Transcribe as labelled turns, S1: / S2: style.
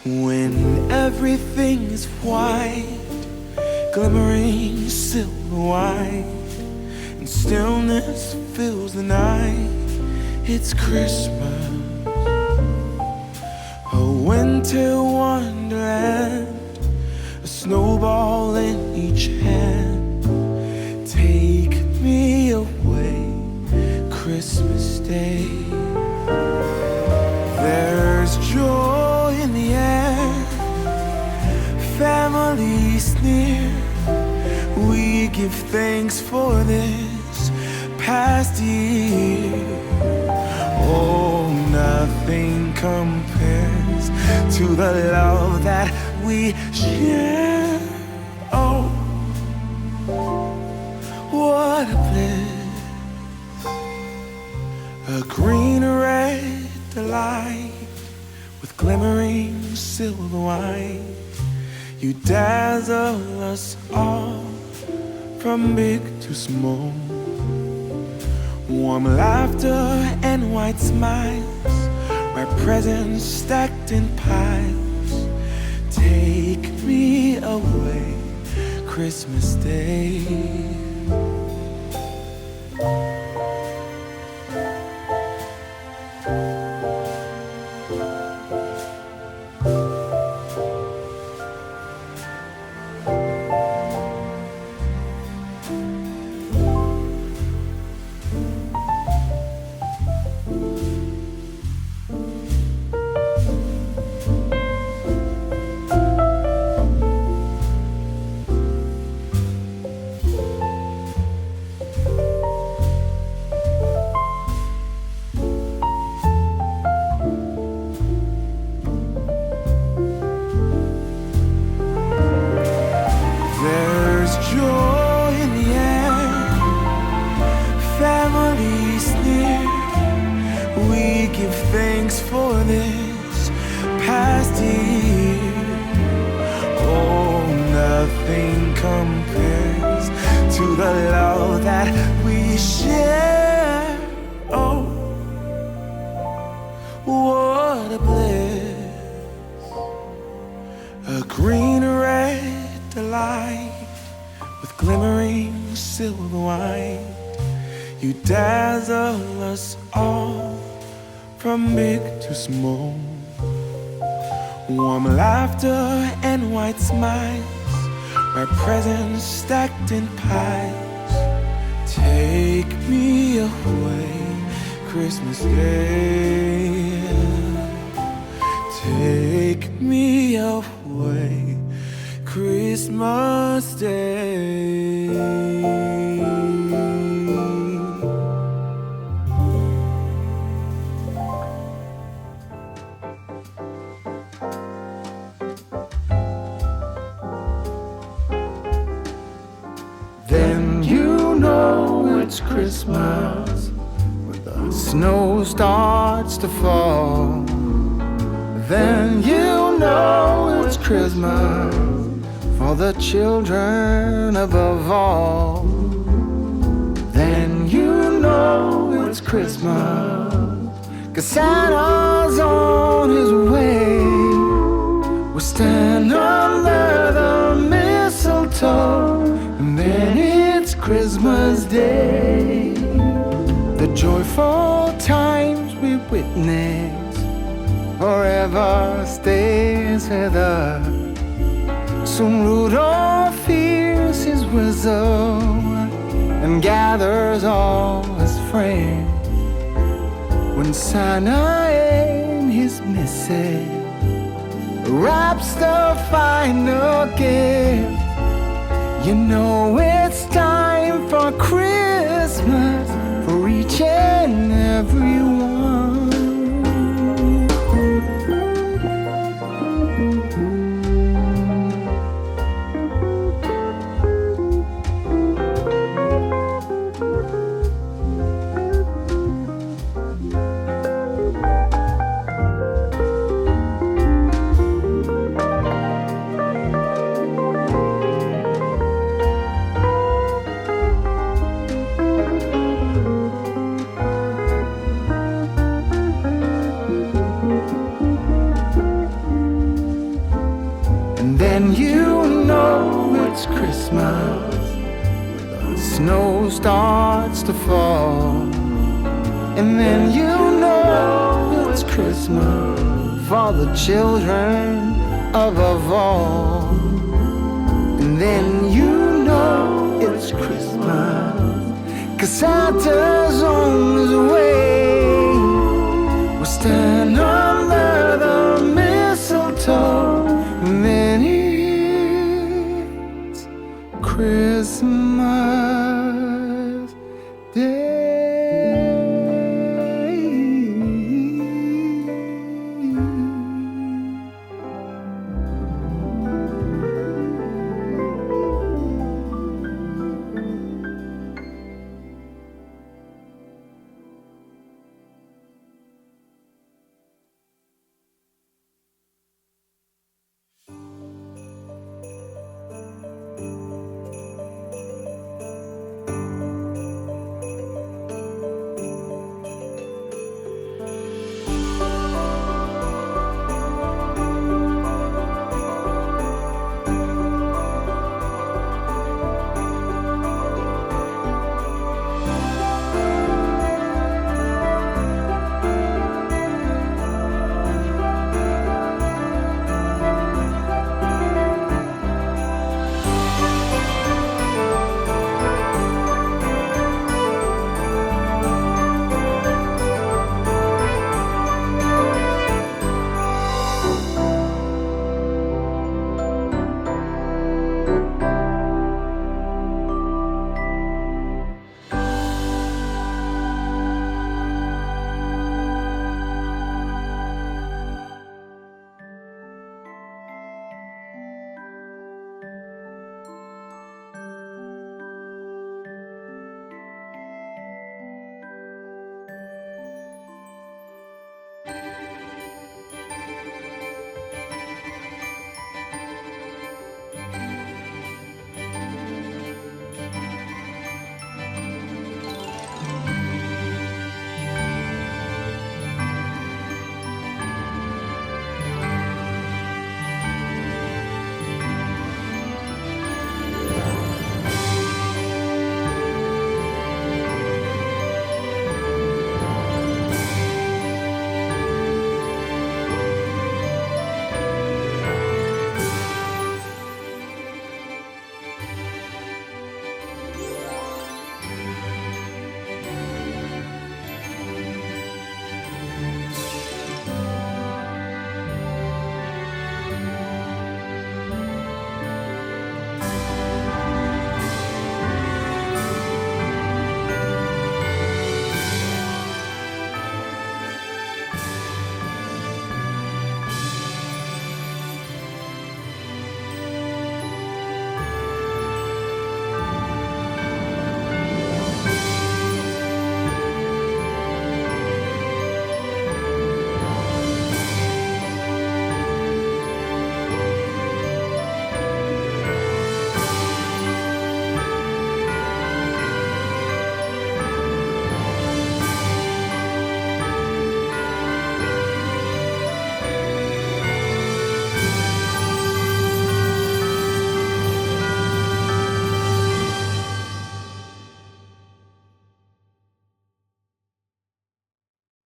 S1: When everything is white, glimmering silver white, and stillness fills the night, it's Christmas, a winter wonderland, a snowball in each hand. Take me away, Christmas Day. There's joy in the air, family's near. We give thanks for this past year. Oh, nothing compares to the love that we share. Oh, what a bliss. A green red delight with glimmering silver white. You dazzle us all from big to small. Warm laughter and white smiles, my presents stacked in piles. Take me away, Christmas Day. Small. Warm laughter and white smiles, my presents stacked in piles. Take me away, Christmas Day. Take me away, Christmas Day. Christmas, when the snow starts to fall, then you know it's Christmas for the children above all. Then you know it's Christmas, 'cause Santa's on his way. We'll stand under the mistletoe, and then it's Christmas Day. The joyful times we witness forever stays with us. Soon Rudolph hears his whistle and gathers all his friends. When Santa in his missive wraps the final gift, you know it's time for Christmas for each and every one. snow starts to fall, and then you know it's Christmas for the children above all. And then you know it's Christmas 'cause Santa's on his way. We'll stand under the mistletoe, and then it's Christmas Day.